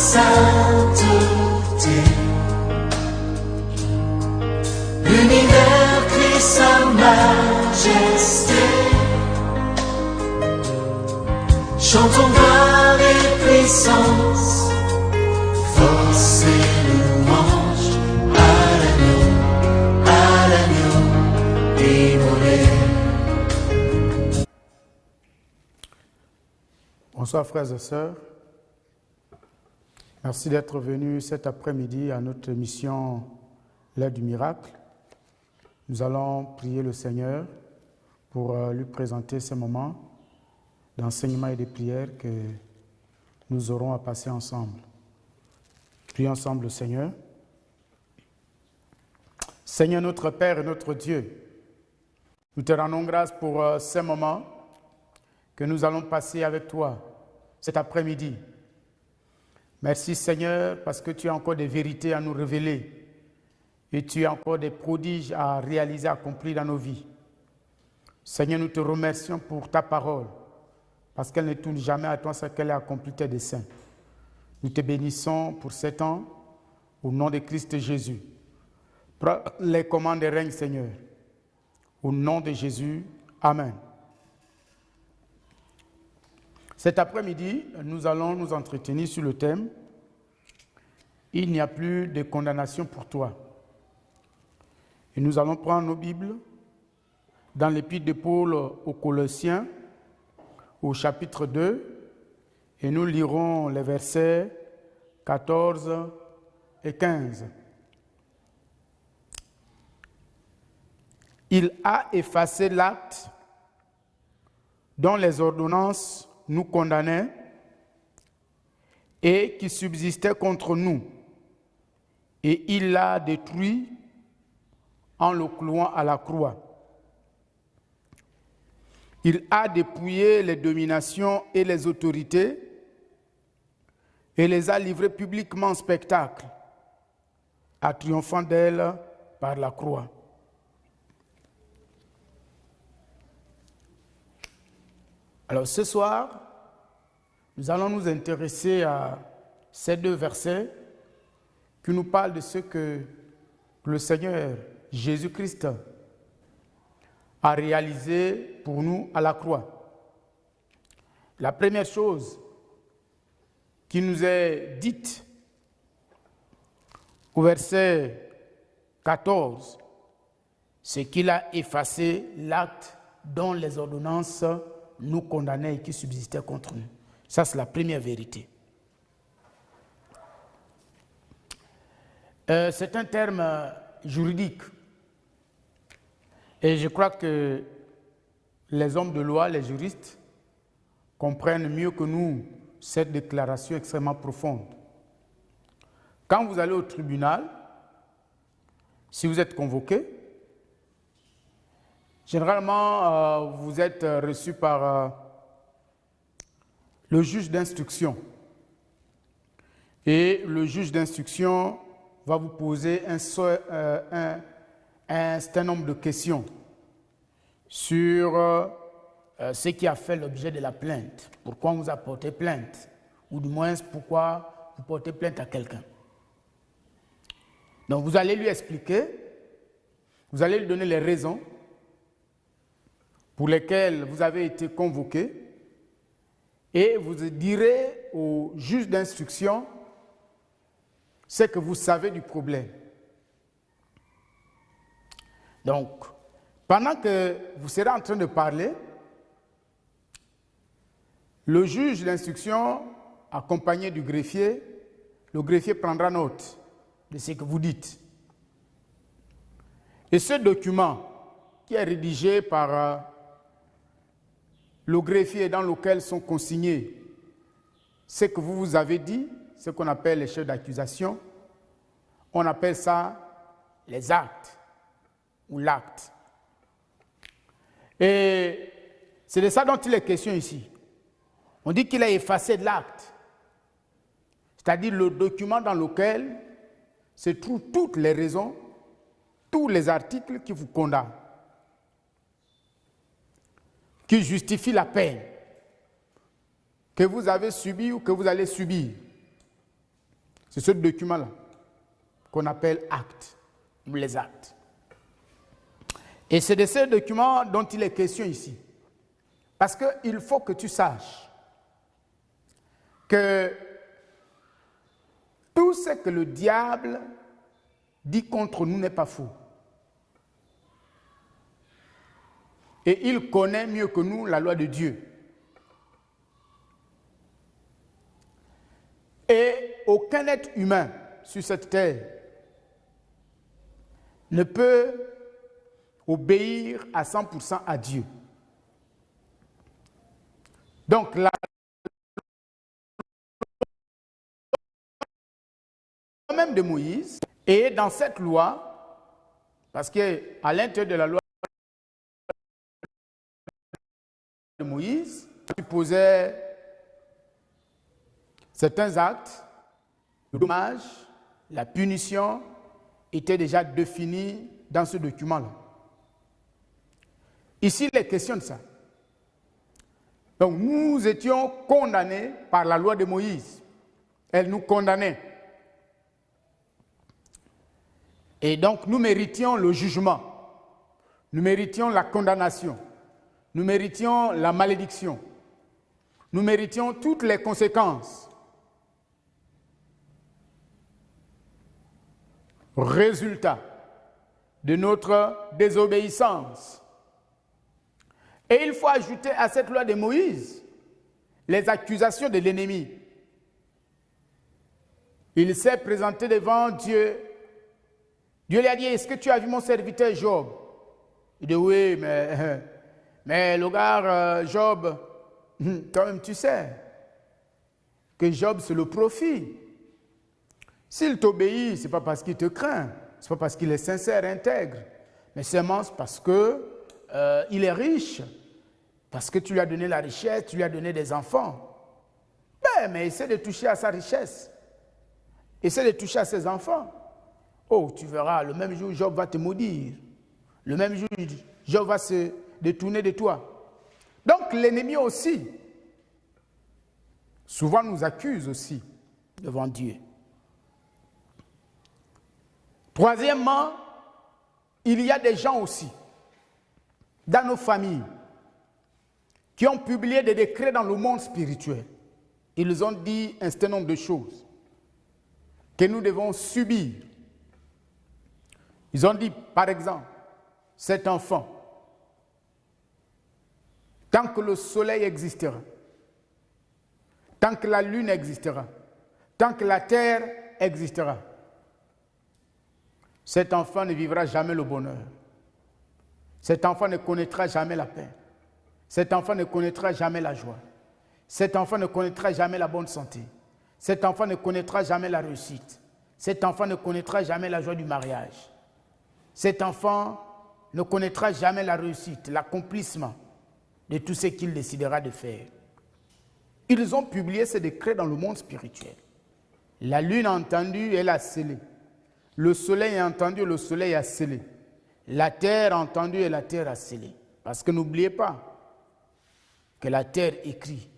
sainteté. L'univers crie sa majesté. Chantons gloire et puissance, force et louange à l'agneau immolé. Bonsoir frères et sœurs. Merci d'être venus cet après-midi à notre émission L'heure du miracle. Nous allons prier le Seigneur pour lui présenter ces moments d'enseignement et de prière que nous aurons à passer ensemble. Prions ensemble le Seigneur. Seigneur notre Père et notre Dieu, nous te rendons grâce pour ces moments que nous allons passer avec toi cet après-midi. Merci Seigneur parce que tu as encore des vérités à nous révéler et tu as encore des prodiges à réaliser, à accomplir dans nos vies. Seigneur, nous te remercions pour ta parole parce qu'elle ne tourne jamais à toi sans qu'elle ait accompli tes desseins. Nous te bénissons pour ces temps au nom de Christ Jésus. Prends les commandes et règne Seigneur. Au nom de Jésus, Amen. Cet après-midi, nous allons nous entretenir sur le thème « Il n'y a plus de condamnation pour toi ». Et nous allons prendre nos Bibles dans l'épître de Paul aux Colossiens, au chapitre 2, et nous lirons les versets 14 et 15. Il a effacé l'acte dont les ordonnances nous condamnaient et qui subsistait contre nous, et il l'a détruit en le clouant à la croix. Il a dépouillé les dominations et les autorités et les a livrées publiquement en spectacle, en triomphant d'elles par la croix. Alors ce soir, nous allons nous intéresser à ces deux versets qui nous parlent de ce que le Seigneur Jésus-Christ a réalisé pour nous à la croix. La première chose qui nous est dite au verset 14, c'est qu'il a effacé l'acte dont les ordonnances nous condamnaient et qui subsistaient contre nous. Ça, c'est la première vérité. C'est un terme juridique. Et je crois que les hommes de loi, les juristes, comprennent mieux que nous cette déclaration extrêmement profonde. Quand vous allez au tribunal, si vous êtes convoqué, généralement, vous êtes reçu par le juge d'instruction. Et le juge d'instruction va vous poser un certain nombre de questions sur ce qui a fait l'objet de la plainte. Pourquoi on vous a porté plainte? Ou du moins, pourquoi vous portez plainte à quelqu'un. Donc, vous allez lui expliquer, vous allez lui donner les raisons pour lesquelles vous avez été convoqué et vous direz au juge d'instruction ce que vous savez du problème. Donc, pendant que vous serez en train de parler, le juge d'instruction, accompagné du greffier, le greffier prendra note de ce que vous dites. Et ce document qui est rédigé par le greffier dans lequel sont consignés ce que vous avez dit, ce qu'on appelle les chefs d'accusation, on appelle ça les actes ou l'acte. Et c'est de ça dont il est question ici. On dit qu'il a effacé de l'acte, c'est-à-dire le document dans lequel se trouvent toutes les raisons, tous les articles qui vous condamnent, qui justifient la peine que vous avez subie ou que vous allez subir. C'est ce document-là qu'on appelle actes, ou les actes. Et c'est de ce document dont il est question ici. Parce qu'il faut que tu saches que tout ce que le diable dit contre nous n'est pas faux. Et il connaît mieux que nous la loi de Dieu. Et aucun être humain sur cette terre ne peut obéir à 100% à Dieu. Donc la loi même de Moïse, et dans cette loi, parce qu'à l'intérieur de la loi de Moïse, il posait certains actes, le dommage, la punition étaient déjà définis dans ce document-là. Ici, il est question de ça. Donc, nous étions condamnés par la loi de Moïse. Elle nous condamnait. Et donc, nous méritions le jugement. Nous méritions la condamnation. Nous méritions la malédiction. Nous méritions toutes les conséquences. Résultat de notre désobéissance. Et il faut ajouter à cette loi de Moïse les accusations de l'ennemi. Il s'est présenté devant Dieu. Dieu lui a dit, est-ce que tu as vu mon serviteur Job? Il dit, oui, mais le gars Job, toi-même tu sais que Job c'est le profit. S'il t'obéit, ce n'est pas parce qu'il te craint, ce n'est pas parce qu'il est sincère, intègre, mais seulement parce qu'il est riche, parce que tu lui as donné la richesse, tu lui as donné des enfants. Mais essaie de toucher à sa richesse, essaie de toucher à ses enfants. Oh, tu verras, le même jour, Job va te maudire. Le même jour, Job va se détourner de toi. Donc, l'ennemi aussi, souvent nous accuse aussi devant Dieu. Troisièmement, il y a des gens aussi, dans nos familles, qui ont publié des décrets dans le monde spirituel. Ils ont dit un certain nombre de choses que nous devons subir. Ils ont dit, par exemple, cet enfant, tant que le soleil existera, tant que la lune existera, tant que la terre existera, cet enfant ne vivra jamais le bonheur. Cet enfant ne connaîtra jamais la paix. Cet enfant ne connaîtra jamais la joie. Cet enfant ne connaîtra jamais la bonne santé. Cet enfant ne connaîtra jamais la réussite. Cet enfant ne connaîtra jamais la joie du mariage. Cet enfant ne connaîtra jamais la réussite, l'accomplissement de tout ce qu'il décidera de faire. Ils ont publié ces décrets dans le monde spirituel. La lune a entendu, elle a scellé. Le soleil a entendu, le soleil a scellé. La terre a entendu et la terre a scellé. Parce que n'oubliez pas que la terre écrit.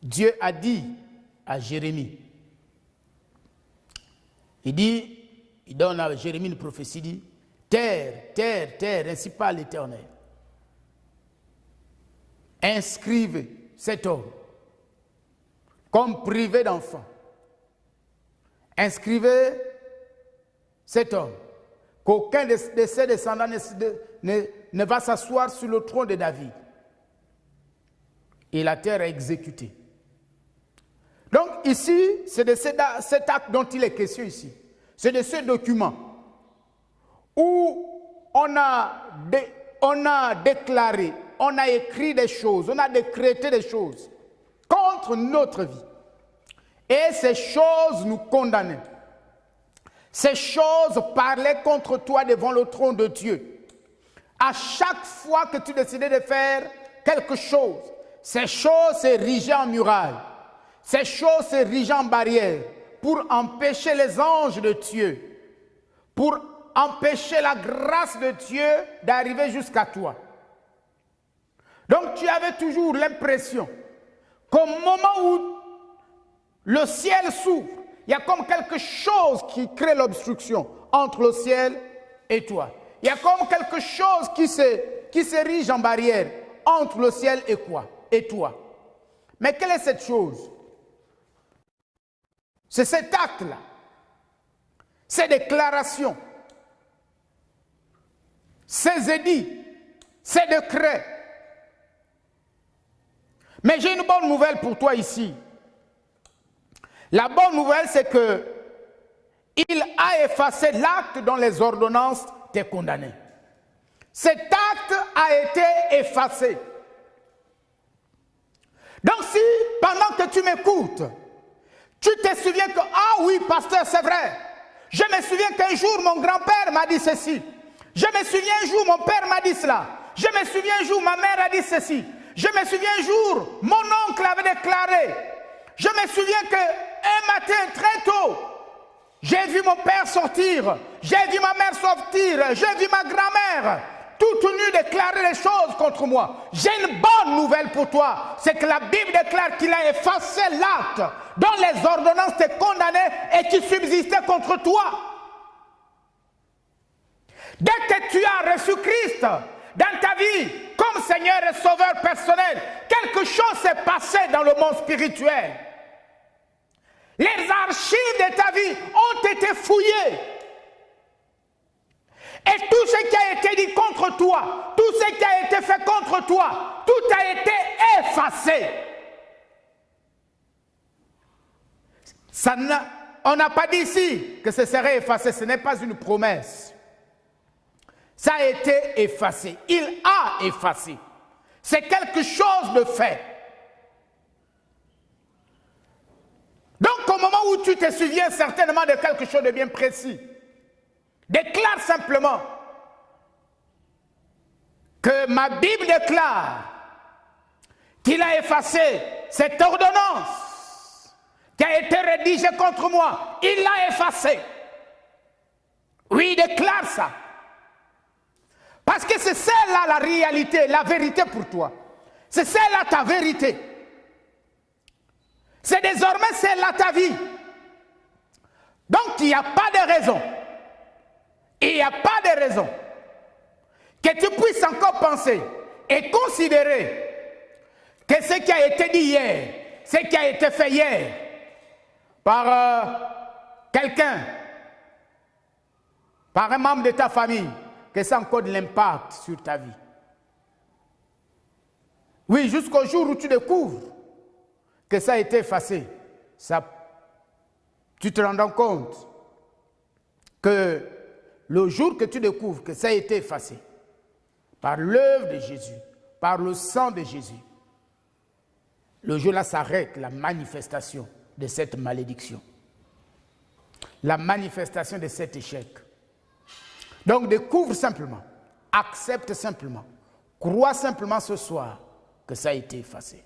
Dieu a dit à Jérémie, il donne à Jérémie une prophétie, il dit, terre, terre, terre, ainsi parle l'Éternel. Inscrivez cet homme comme privé d'enfant. Inscrivez cet homme, qu'aucun de ses descendants ne va s'asseoir sur le trône de David. Et la terre est exécutée. Donc ici, c'est de cet acte dont il est question ici. C'est de ce document où on a déclaré, on a écrit des choses, on a décrété des choses contre notre vie. Et ces choses nous condamnaient. Ces choses parlaient contre toi devant le trône de Dieu. À chaque fois que tu décidais de faire quelque chose, ces choses s'érigeaient en muraille. Ces choses s'érigeaient en barrière pour empêcher les anges de Dieu, pour empêcher la grâce de Dieu d'arriver jusqu'à toi. Donc tu avais toujours l'impression qu'au moment où le ciel s'ouvre il y a comme quelque chose qui crée l'obstruction entre le ciel et toi. Il y a comme quelque chose qui s'érige en barrière entre le ciel et quoi? Et toi. Mais quelle est cette chose? C'est cet acte-là. Ces déclarations. Ces édits. Ces décrets. Mais j'ai une bonne nouvelle pour toi ici. La bonne nouvelle, c'est que il a effacé l'acte dont les ordonnances t'ont condamné. Cet acte a été effacé. Donc si, pendant que tu m'écoutes, tu te souviens que, ah oui, pasteur, c'est vrai. Je me souviens qu'un jour, mon grand-père m'a dit ceci. Je me souviens un jour, mon père m'a dit cela. Je me souviens un jour, ma mère a dit ceci. Je me souviens un jour, mon oncle avait déclaré. Je me souviens qu'un matin, très tôt, j'ai vu mon père sortir. J'ai vu ma mère sortir. J'ai vu ma grand-mère toute nue déclarer les choses contre moi. J'ai une bonne nouvelle pour toi. C'est que la Bible déclare qu'il a effacé l'acte dont les ordonnances t'ont condamné et qui subsistait contre toi. Dès que tu as reçu Christ dans ta vie comme Seigneur et Sauveur personnel, quelque chose s'est passé dans le monde spirituel. Les archives de ta vie ont été fouillées. Et tout ce qui a été dit contre toi, tout ce qui a été fait contre toi, tout a été effacé. On n'a pas dit ici que ce serait effacé, ce n'est pas une promesse. Ça a été effacé. Il a effacé. C'est quelque chose de fait. Donc au moment où tu te souviens certainement de quelque chose de bien précis, déclare simplement que ma Bible déclare qu'il a effacé cette ordonnance qui a été rédigée contre moi. Il l'a effacée. Oui, déclare ça. Parce que c'est celle-là la réalité, la vérité pour toi. C'est celle-là ta vérité. C'est désormais celle-là ta vie. Donc il n'y a pas de raison. Il n'y a pas de raison que tu puisses encore penser et considérer que ce qui a été dit hier, ce qui a été fait hier par quelqu'un, par un membre de ta famille, que ça a encore de l'impact sur ta vie. Oui, jusqu'au jour où tu découvres que ça a été effacé, tu te rends compte que le jour que tu découvres que ça a été effacé, par l'œuvre de Jésus, par le sang de Jésus, le jour-là s'arrête la manifestation de cette malédiction, la manifestation de cet échec. Donc découvre simplement, accepte simplement, crois simplement ce soir que ça a été effacé.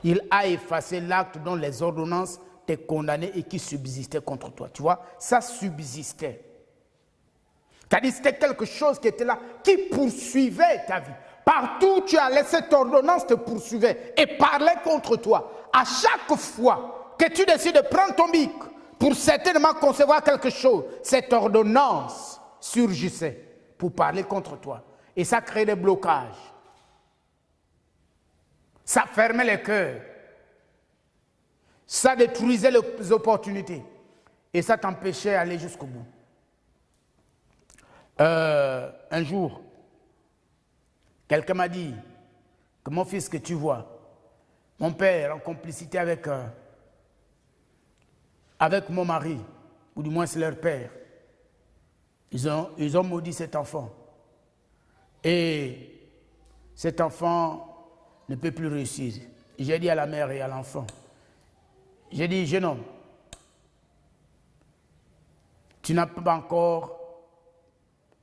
Il a effacé l'acte dont les ordonnances t'ont condamné et qui subsistait contre toi. Tu vois, ça subsistait. C'est-à-dire c'était quelque chose qui était là, qui poursuivait ta vie. Partout où tu allais, cette ordonnance te poursuivait et parlait contre toi. À chaque fois que tu décides de prendre ton bic pour certainement concevoir quelque chose, cette ordonnance surgissait pour parler contre toi. Et ça créait des blocages. Ça fermait les cœurs. Ça détruisait les opportunités. Et ça t'empêchait d'aller jusqu'au bout. Un jour, quelqu'un m'a dit que mon fils que tu vois, mon père en complicité avec mon mari, ou du moins c'est leur père, ils ont maudit cet enfant. Et cet enfant ne peut plus réussir. J'ai dit à la mère et à l'enfant, j'ai dit, jeune homme, tu n'as pas encore,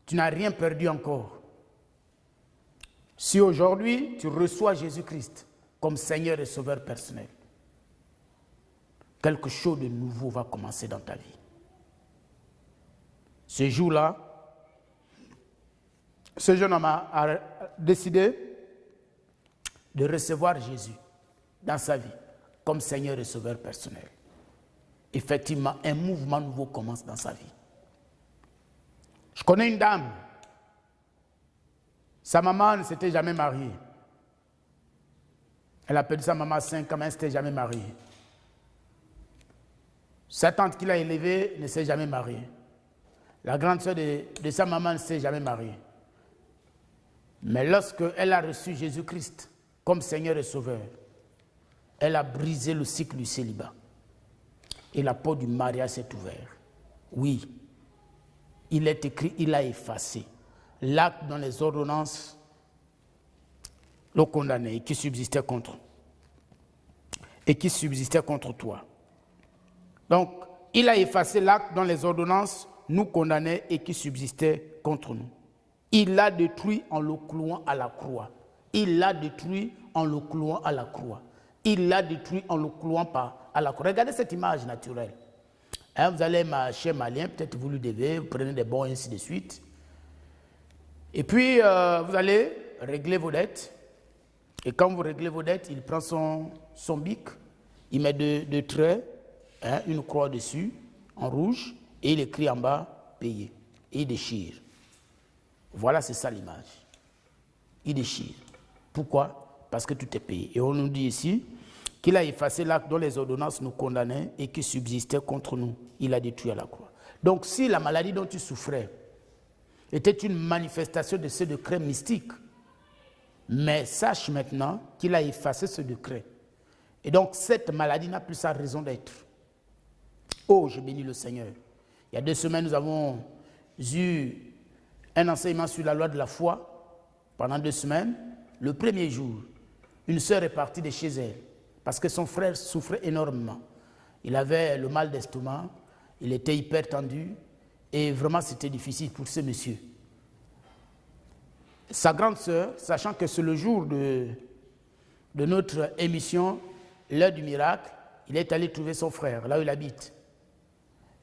tu n'as rien perdu encore. Si aujourd'hui tu reçois Jésus-Christ comme Seigneur et Sauveur personnel, quelque chose de nouveau va commencer dans ta vie. Ce jour-là, ce jeune homme a décidé de recevoir Jésus dans sa vie comme Seigneur et Sauveur personnel. effectivement, un mouvement nouveau commence dans sa vie. Je connais une dame. Sa maman ne s'était jamais mariée. Elle a perdu sa maman à 5 ans, mais elle ne s'était jamais mariée. Sa tante qui l'a élevée ne s'est jamais mariée. La grande sœur de sa maman ne s'est jamais mariée. Mais lorsqu'elle a reçu Jésus-Christ comme Seigneur et Sauveur, elle a brisé le cycle du célibat. Et la porte du mariage s'est ouverte. Oui, il est écrit, il a effacé l'acte dans les ordonnances le condamné et qui subsistait contre toi. Donc, il a effacé l'acte dans les ordonnances nous condamnait et qui subsistait contre nous. Il l'a détruit en le clouant à la croix. Il l'a détruit en le clouant à la croix. Il l'a détruit en le clouant à la croix. Regardez cette image naturelle. Hein, vous allez marcher malien, peut-être vous lui devez, vous prenez des bons et ainsi de suite. Et puis, vous allez régler vos dettes. Et quand vous réglez vos dettes, il prend son bic, il met deux traits, hein, une croix dessus, en rouge, et il écrit en bas, payé. Et il déchire. Voilà, c'est ça l'image. Il déchire. Pourquoi? Parce que tout est payé. Et on nous dit ici qu'il a effacé l'acte dont les ordonnances nous condamnaient et qui subsistait contre nous. Il a détruit à la croix. Donc si la maladie dont tu souffrais était une manifestation de ce décret mystique, mais sache maintenant qu'il a effacé ce décret. Et donc cette maladie n'a plus sa raison d'être. Oh, je bénis le Seigneur. Il y a 2 semaines, nous avons eu un enseignement sur la loi de la foi. Pendant 2 semaines, le premier jour, une sœur est partie de chez elle parce que son frère souffrait énormément. Il avait le mal d'estomac, il était hyper tendu et vraiment c'était difficile pour ce monsieur. Sa grande sœur, sachant que c'est le jour de notre émission, l'heure du miracle, il est allé trouver son frère, là où il habite.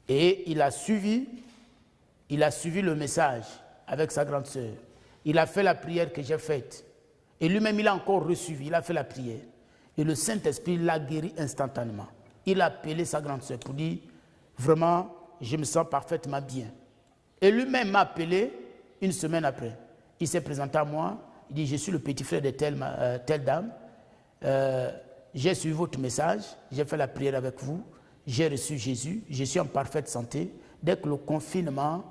Et il a suivi le message avec sa grande sœur. Il a fait la prière que j'ai faite. Et lui-même, il a encore reçu, il a fait la prière. Et le Saint-Esprit l'a guéri instantanément. Il a appelé sa grande sœur pour dire, vraiment, je me sens parfaitement bien. Et lui-même m'a appelé 1 semaine après. Il s'est présenté à moi, il dit, je suis le petit frère de telle dame, j'ai suivi votre message, j'ai fait la prière avec vous, j'ai reçu Jésus, je suis en parfaite santé. Dès que le confinement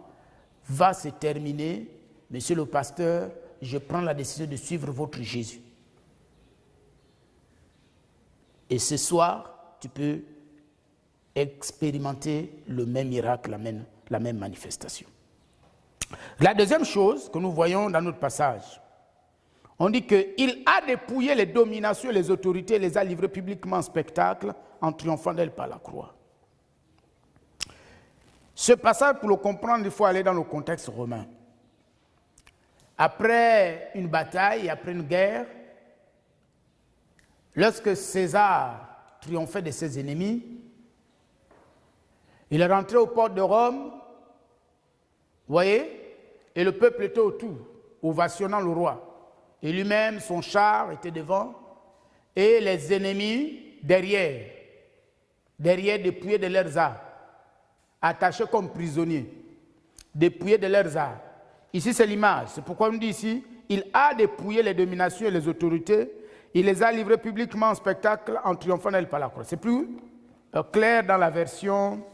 va se terminer, monsieur le pasteur, je prends la décision de suivre votre Jésus. Et ce soir, tu peux expérimenter le même miracle, la même manifestation. La deuxième chose que nous voyons dans notre passage, on dit qu'il a dépouillé les dominations et les autorités, les a livrées publiquement en spectacle en triomphant d'elles par la croix. Ce passage, pour le comprendre, il faut aller dans le contexte romain. Après une bataille, après une guerre, lorsque César triomphait de ses ennemis, il est rentré aux portes de Rome, vous voyez, et le peuple était autour, ovationnant le roi. Et lui-même, son char était devant, et les ennemis derrière dépouillés de leurs armes, attachés comme prisonniers, dépouillés de leurs armes. Ici, c'est l'image. C'est pourquoi on dit ici, il a dépouillé les dominations et les autorités, il les a livrées publiquement en spectacle en triomphant d'elles par la croix. C'est plus clair dans la version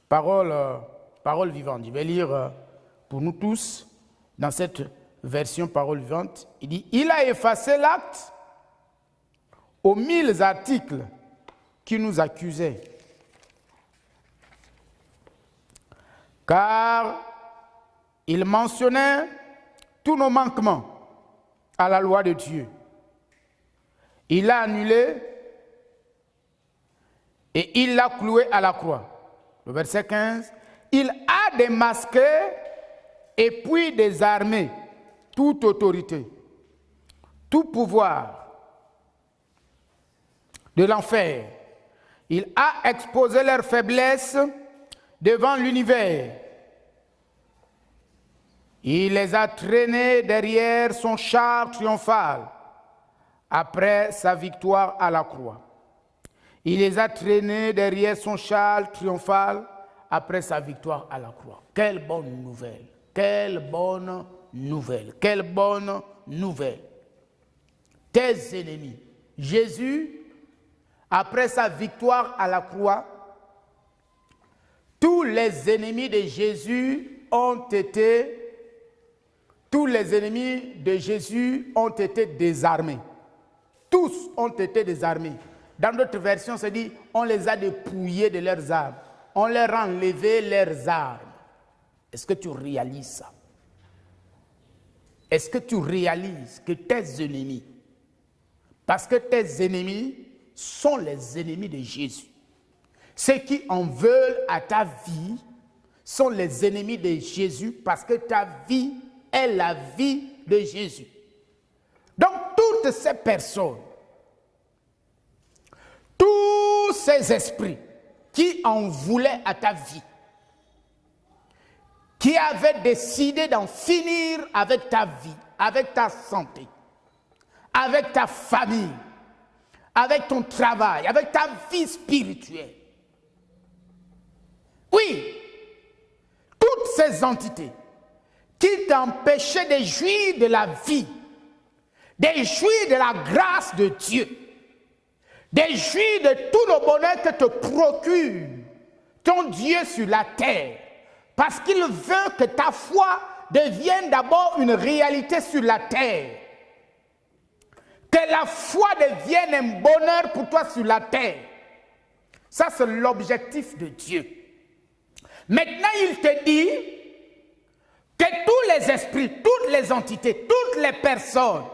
parole vivante. Je vais lire pour nous tous, dans cette version parole vivante, il dit, il a effacé l'acte aux 1000 articles qui nous accusaient. Car il mentionnait tous nos manquements à la loi de Dieu. Il l'a annulé et il l'a cloué à la croix. Le verset 15, il a démasqué et puis désarmé toute autorité, tout pouvoir de l'enfer. Il a exposé leurs faiblesses devant l'univers. Il les a traînés derrière son char triomphal après sa victoire à la croix. Il les a traînés derrière son châle triomphal après sa victoire à la croix. Quelle bonne nouvelle! Quelle bonne nouvelle! Quelle bonne nouvelle! Tes ennemis. Jésus, après sa victoire à la croix, tous les ennemis de Jésus ont été désarmés. Tous ont été désarmés. Dans d'autres versions, c'est dit, on les a dépouillés de leurs armes. On leur a enlevé leurs armes. Est-ce que tu réalises ça? Est-ce que tu réalises que tes ennemis, parce que tes ennemis sont les ennemis de Jésus, ceux qui en veulent à ta vie sont les ennemis de Jésus parce que ta vie est la vie de Jésus. Donc toutes ces personnes, tous ces esprits qui en voulaient à ta vie, qui avaient décidé d'en finir avec ta vie, avec ta santé, avec ta famille, avec ton travail, avec ta vie spirituelle. Oui, toutes ces entités qui t'empêchaient de jouir de la vie, de jouir de la grâce de Dieu, de jouir de tout le bonheur que te procure ton Dieu sur la terre, parce qu'il veut que ta foi devienne d'abord une réalité sur la terre, que la foi devienne un bonheur pour toi sur la terre. Ça, c'est l'objectif de Dieu. Maintenant, il te dit que tous les esprits, toutes les entités, toutes les personnes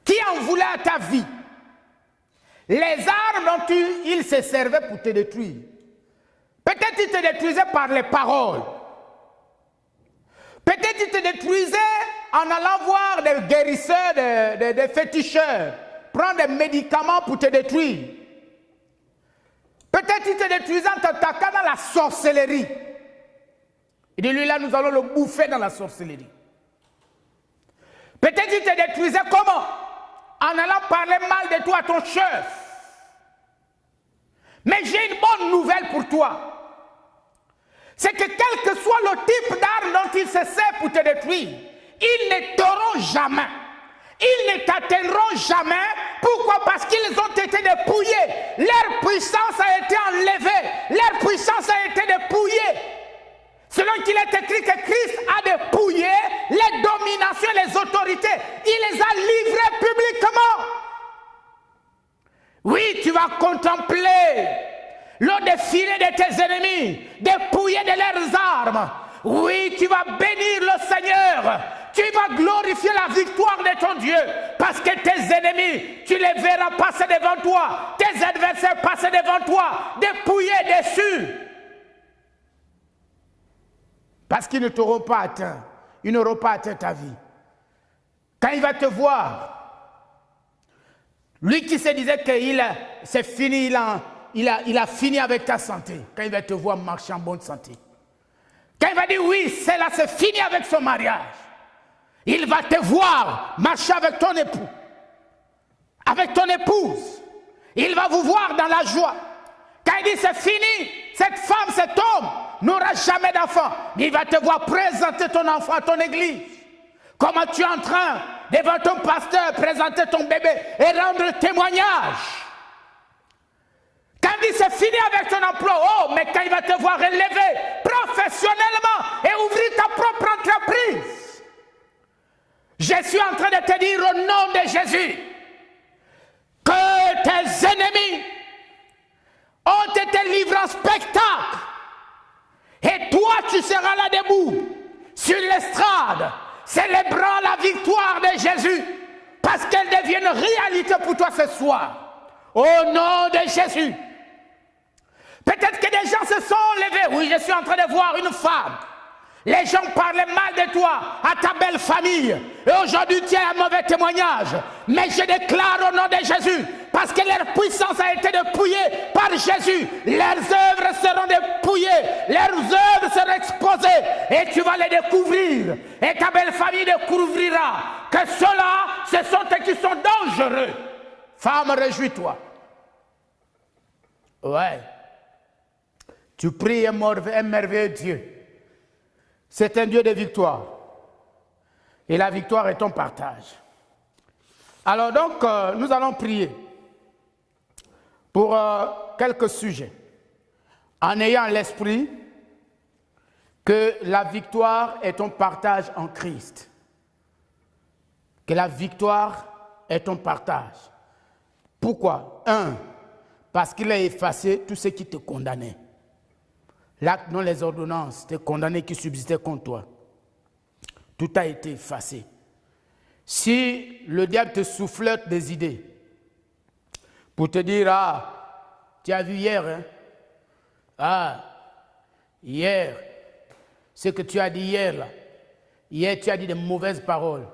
qui en voulaient à ta vie, les armes dont ils se servaient pour te détruire, peut-être ils te détruisaient par les paroles, peut-être ils te détruisaient en allant voir des guérisseurs, des féticheurs, prendre des médicaments pour te détruire. Peut-être il te détruisait en t'attaquant dans la sorcellerie. Il dit, lui là, nous allons le bouffer dans la sorcellerie. Peut-être il te détruisait comment? En allant parler mal de toi à ton chef. Mais j'ai une bonne nouvelle pour toi. C'est que quel que soit le type d'arme dont il se sert pour te détruire, ils ne t'auront jamais. Ils ne t'atteindront jamais. Pourquoi? Parce qu'ils ont été dépouillés. Leur puissance a été enlevée. Leur puissance a été dépouillée. Selon qu'il est écrit que Christ a dépouillé les dominations et les autorités. Il les a livrées publiquement. Oui, tu vas contempler le défilé de tes ennemis, dépouillés de leurs armes. Oui, tu vas bénir le Seigneur. Tu vas glorifier la victoire de ton Dieu, parce que tes ennemis, tu les verras passer devant toi, tes adversaires passer devant toi, dépouillés, déçus. Parce qu'ils ne t'auront pas atteint, ils n'auront pas atteint ta vie. Quand il va te voir, lui qui se disait que c'est fini, il a fini avec ta santé, quand il va te voir marcher en bonne santé. Quand il va dire oui, c'est fini avec son mariage. Il va te voir marcher avec ton époux, avec ton épouse. Il va vous voir dans la joie. Quand il dit c'est fini, cette femme, cet homme n'aura jamais d'enfant. Il va te voir présenter ton enfant à ton église. Comment tu es en train, devant ton pasteur, présenter ton bébé et rendre témoignage. Quand il dit c'est fini avec ton emploi, oh, mais quand il va te voir élevé professionnellement et ouvrir ta propre entreprise. Je suis en train de te dire au nom de Jésus que tes ennemis ont été livrés en spectacle et toi tu seras là debout sur l'estrade célébrant la victoire de Jésus parce qu'elle devient une réalité pour toi ce soir au nom de Jésus. Peut-être que des gens se sont levés. Oui, je suis en train de voir une femme. Les gens parlaient mal de toi, à ta belle famille. Et aujourd'hui, tu as un mauvais témoignage. Mais je déclare au nom de Jésus, parce que leur puissance a été dépouillée par Jésus. Leurs œuvres seront dépouillées. Leurs œuvres seront exposées. Et tu vas les découvrir. Et ta belle famille découvrira que ceux-là, ce sont ceux qui sont dangereux. Femme, réjouis-toi. Ouais. Tu pries un merveilleux Dieu. C'est un Dieu de victoire. Et la victoire est ton partage. Alors donc, nous allons prier pour quelques sujets, en ayant à l'esprit que la victoire est ton partage en Christ. Que la victoire est ton partage. Pourquoi? 1. Parce qu'il a effacé tout ce qui te condamnait. L'acte dont les ordonnances te condamnaient qui subsistaient contre toi. Tout a été effacé. Si le diable te soufflette des idées pour te dire, ah, tu as vu hier, hein? Ah, hier, ce que tu as dit hier, là. Hier, tu as dit de mauvaises paroles.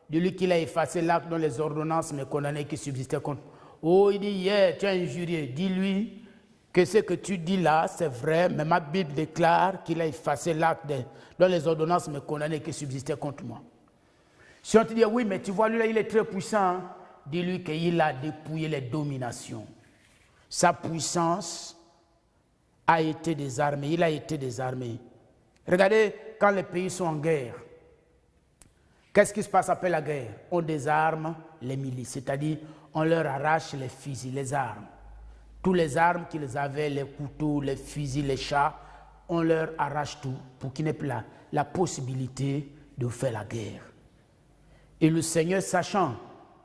De lui qu'il a effacé l'acte dont les ordonnances me condamnaient qui subsistaient contre. Oh, il dit hier, tu as injurié. Dis-lui que ce que tu dis là, c'est vrai, mais ma Bible déclare qu'il a effacé l'acte dont les ordonnances me condamnaient qui subsistaient contre moi. Si on te dit, oui, mais tu vois, lui là, il est très puissant, hein? Dis-lui qu'il a dépouillé les dominations. Sa puissance a été désarmée, il a été désarmé. Regardez, quand les pays sont en guerre, qu'est-ce qui se passe après la guerre? On désarme les milices, c'est-à-dire on leur arrache les fusils, les armes. Toutes les armes qu'ils avaient, les couteaux, les fusils, les chars, on leur arrache tout pour qu'il n'y ait plus la possibilité de faire la guerre. Et le Seigneur, sachant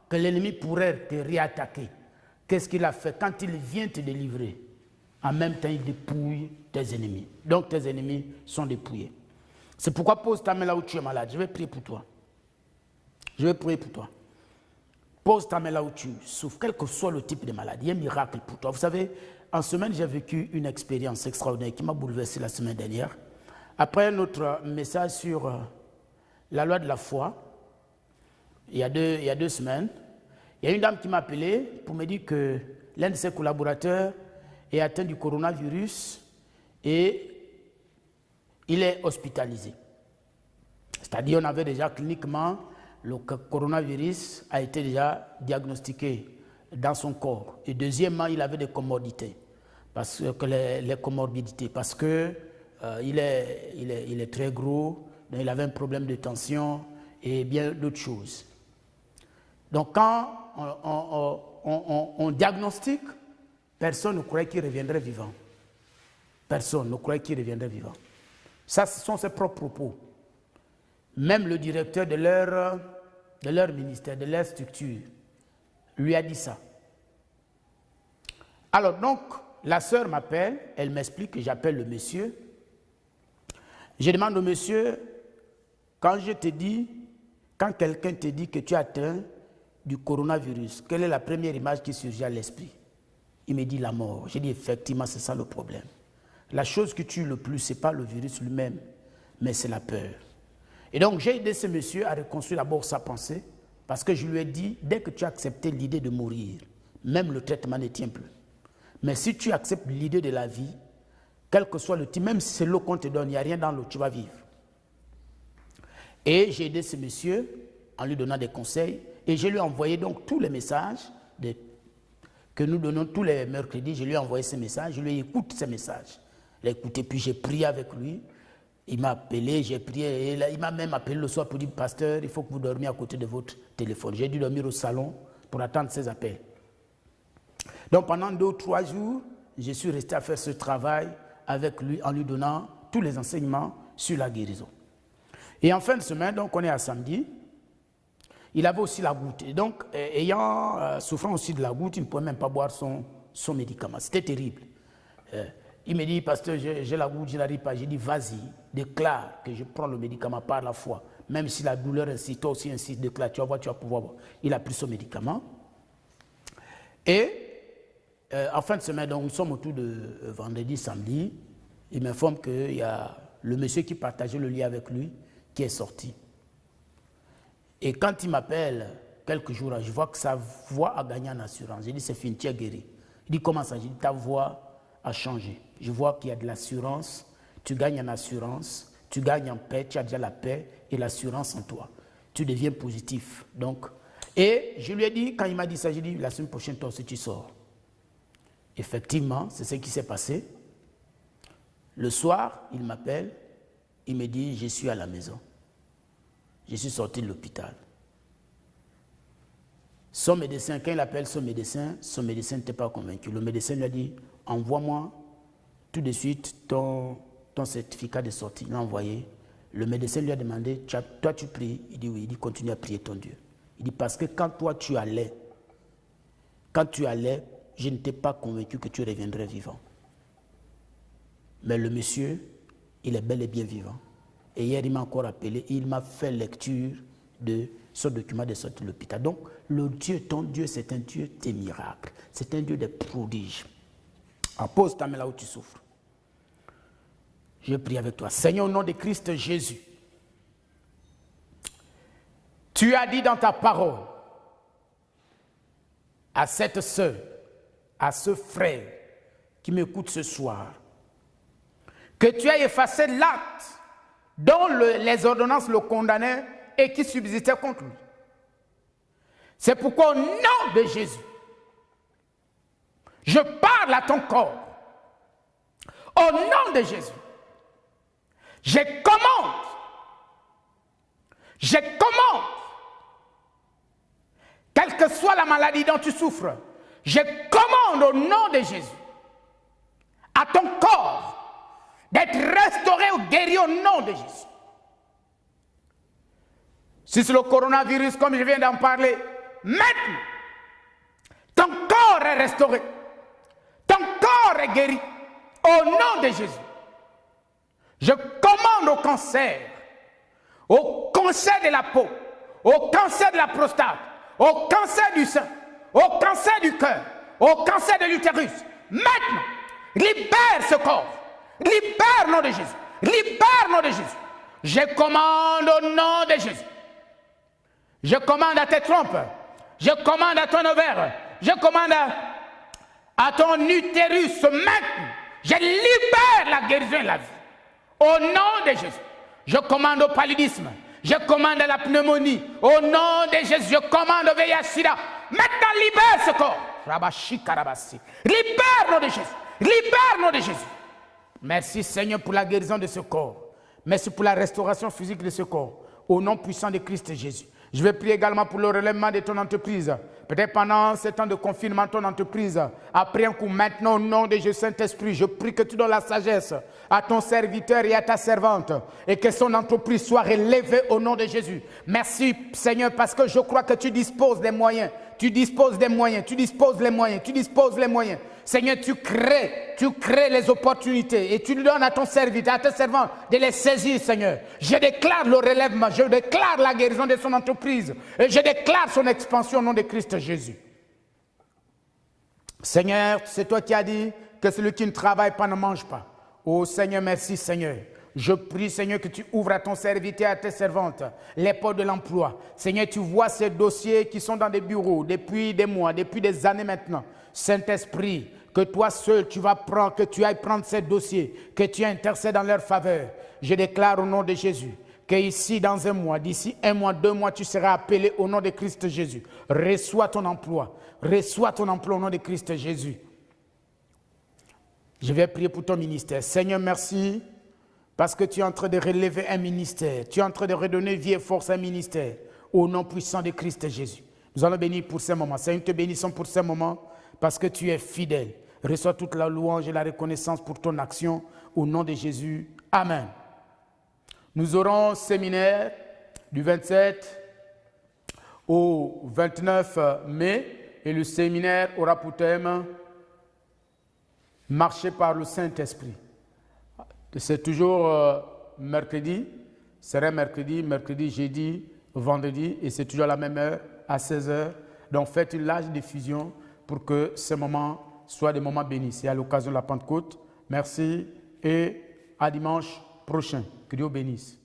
que l'ennemi pourrait te réattaquer, qu'est-ce qu'il a fait? Quand il vient te délivrer, en même temps, il dépouille tes ennemis. Donc tes ennemis sont dépouillés. C'est pourquoi pose ta main là où tu es malade. Je vais prier pour toi. Je vais prier pour toi. Pose ta main là où tu souffres, quel que soit le type de maladie. Il y a un miracle pour toi. Vous savez, en semaine, j'ai vécu une expérience extraordinaire qui m'a bouleversé la semaine dernière. Après notre message sur la loi de la foi, il y a 2 semaines, il y a une dame qui m'a appelé pour me dire que l'un de ses collaborateurs est atteint du coronavirus et il est hospitalisé. C'est-à-dire qu'on avait déjà cliniquement, le coronavirus a été déjà diagnostiqué dans son corps. Et deuxièmement, il avait des comorbidités. Parce que les comorbidités, parce que il est très gros, il avait un problème de tension et bien d'autres choses. Donc quand on diagnostique, personne ne croyait qu'il reviendrait vivant. Personne ne croyait qu'il reviendrait vivant. Ça, ce sont ses propres propos. Même le directeur de leur ministère, de leur structure, lui a dit ça. Alors donc, la sœur m'appelle, elle m'explique que j'appelle le monsieur. Je demande au monsieur, quand quelqu'un te dit que tu es atteint du coronavirus, quelle est la première image qui surgit à l'esprit? Il me dit la mort. J'ai dit effectivement, c'est ça le problème. La chose qui tue le plus, ce n'est pas le virus lui-même, mais c'est la peur. Et donc, j'ai aidé ce monsieur à reconstruire d'abord sa pensée, parce que je lui ai dit, dès que tu as accepté l'idée de mourir, même le traitement ne tient plus. Mais si tu acceptes l'idée de la vie, quel que soit le type, même si c'est l'eau qu'on te donne, il n'y a rien dans l'eau, tu vas vivre. Et j'ai aidé ce monsieur en lui donnant des conseils, et je lui ai envoyé donc tous les messages que nous donnons tous les mercredis. Je lui ai envoyé ces messages, je lui ai écouté ces messages. Il a écouté, puis j'ai prié avec lui. Il m'a appelé, j'ai prié, et il m'a même appelé le soir pour dire, pasteur, il faut que vous dormiez à côté de votre téléphone. J'ai dû dormir au salon pour attendre ses appels. Donc pendant 2 ou 3 jours, je suis resté à faire ce travail avec lui en lui donnant tous les enseignements sur la guérison. Et en fin de semaine, donc on est à samedi, il avait aussi la goutte. Et donc, souffrant aussi de la goutte, il ne pouvait même pas boire son médicament. C'était terrible. Il me dit, pasteur, j'ai la goutte, je n'arrive pas. J'ai dit, vas-y, déclare que je prends le médicament par la foi. Même si la douleur insiste, toi aussi insiste, déclare, tu vas voir, tu vas pouvoir boire. Il a pris son médicament. Et en fin de semaine, donc, nous sommes autour de vendredi, samedi. Il m'informe qu'il y a le monsieur qui partageait le lit avec lui qui est sorti. Et quand il m'appelle quelques jours, je vois que sa voix a gagné en assurance. J'ai dit, c'est fini, tu es guéri. Il dit, comment ça? J'ai dit, ta voix a changé. Je vois qu'il y a de l'assurance, tu gagnes en assurance, tu gagnes en paix, tu as déjà la paix et l'assurance en toi. Tu deviens positif. Donc, Et je lui ai dit, quand il m'a dit ça, j'ai dit, la semaine prochaine, toi aussi, tu sors. Effectivement, c'est ce qui s'est passé. Le soir, il m'appelle, il me dit, je suis à la maison. Je suis sorti de l'hôpital. Son médecin, quand il appelle son médecin n'était pas convaincu. Le médecin lui a dit, envoie-moi tout de suite ton certificat de sortie. Il l'a envoyé. Le médecin lui a demandé, toi tu pries? Il dit oui. Il dit, continue à prier ton Dieu. Il dit, parce que quand tu allais, je n'étais pas convaincu que tu reviendrais vivant. Mais le monsieur, il est bel et bien vivant. Et hier, il m'a encore appelé, il m'a fait lecture de ce document de sortie de l'hôpital. Donc, le Dieu, ton Dieu, c'est un Dieu des miracles. C'est un Dieu des prodiges. Pose ta main là où tu souffres. Je prie avec toi. Seigneur, au nom de Christ Jésus, tu as dit dans ta parole à cette sœur, à ce frère qui m'écoute ce soir, que tu as effacé l'acte dont les ordonnances le condamnaient et qui subsistait contre lui. C'est pourquoi au nom de Jésus, je parle à ton corps. Au nom de Jésus, je commande, quelle que soit la maladie dont tu souffres, je commande au nom de Jésus à ton corps d'être restauré ou guéri au nom de Jésus. Si c'est le coronavirus, comme je viens d'en parler, maintenant, ton corps est restauré, ton corps est guéri au nom de Jésus. Je commande au cancer de la peau, au cancer de la prostate, au cancer du sein, au cancer du cœur, au cancer de l'utérus. Maintenant, libère ce corps. Libère au nom de Jésus. Libère au nom de Jésus. Je commande au nom de Jésus. Je commande à tes trompes. Je commande à ton ovaire. Je commande à ton utérus. Maintenant, je libère la guérison et la vie. Au nom de Jésus. Je commande au paludisme. Je commande à la pneumonie. Au nom de Jésus, je commande au VIH-Sida. Maintenant, libère ce corps. Libère au nom de Jésus. Libère au nom de Jésus. Merci Seigneur pour la guérison de ce corps. Merci pour la restauration physique de ce corps. Au nom puissant de Christ Jésus. Je vais prier également pour le relèvement de ton entreprise. Peut-être pendant ce temps de confinement, ton entreprise a pris un coup. Maintenant, au nom de Jésus Saint-Esprit, je prie que tu donnes la sagesse à ton serviteur et à ta servante et que son entreprise soit relevée au nom de Jésus. Merci Seigneur parce que je crois que tu disposes des moyens. Tu disposes des moyens, tu disposes les moyens, tu disposes les moyens. Seigneur, tu crées les opportunités et tu donnes à ton serviteur, à tes servants de les saisir, Seigneur. Je déclare le relèvement, je déclare la guérison de son entreprise et je déclare son expansion au nom de Christ Jésus. Seigneur, c'est toi qui as dit que celui qui ne travaille pas ne mange pas. Oh Seigneur, merci Seigneur. Je prie, Seigneur, que tu ouvres à ton serviteur, à tes servantes, les portes de l'emploi. Seigneur, tu vois ces dossiers qui sont dans des bureaux depuis des mois, depuis des années maintenant. Saint-Esprit, que toi seul, tu vas prendre, que tu ailles prendre ces dossiers, que tu intercèdes en leur faveur. Je déclare au nom de Jésus que ici, dans un mois, d'ici un mois, 2 mois, tu seras appelé au nom de Christ Jésus. Reçois ton emploi au nom de Christ Jésus. Je vais prier pour ton ministère. Seigneur, merci. Parce que tu es en train de relever un ministère. Tu es en train de redonner vie et force à un ministère. Au nom puissant de Christ Jésus. Nous allons bénir pour ce moment. Seigneur, nous te bénissons pour ce moment parce que tu es fidèle. Reçois toute la louange et la reconnaissance pour ton action. Au nom de Jésus. Amen. Nous aurons un séminaire du 27 au 29 mai. Et le séminaire aura pour thème « Marcher par le Saint-Esprit ». C'est toujours mercredi, serait mercredi, jeudi, vendredi, et c'est toujours à la même heure, à 16h. Donc faites une large diffusion pour que ces moments soient des moments bénis. C'est à l'occasion de la Pentecôte. Merci et à dimanche prochain. Que Dieu bénisse.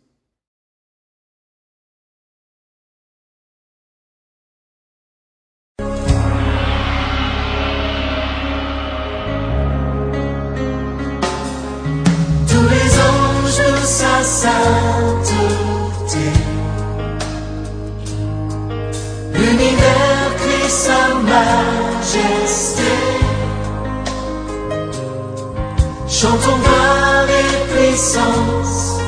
Sa sainteté, l'univers Chantons gloire et puissance,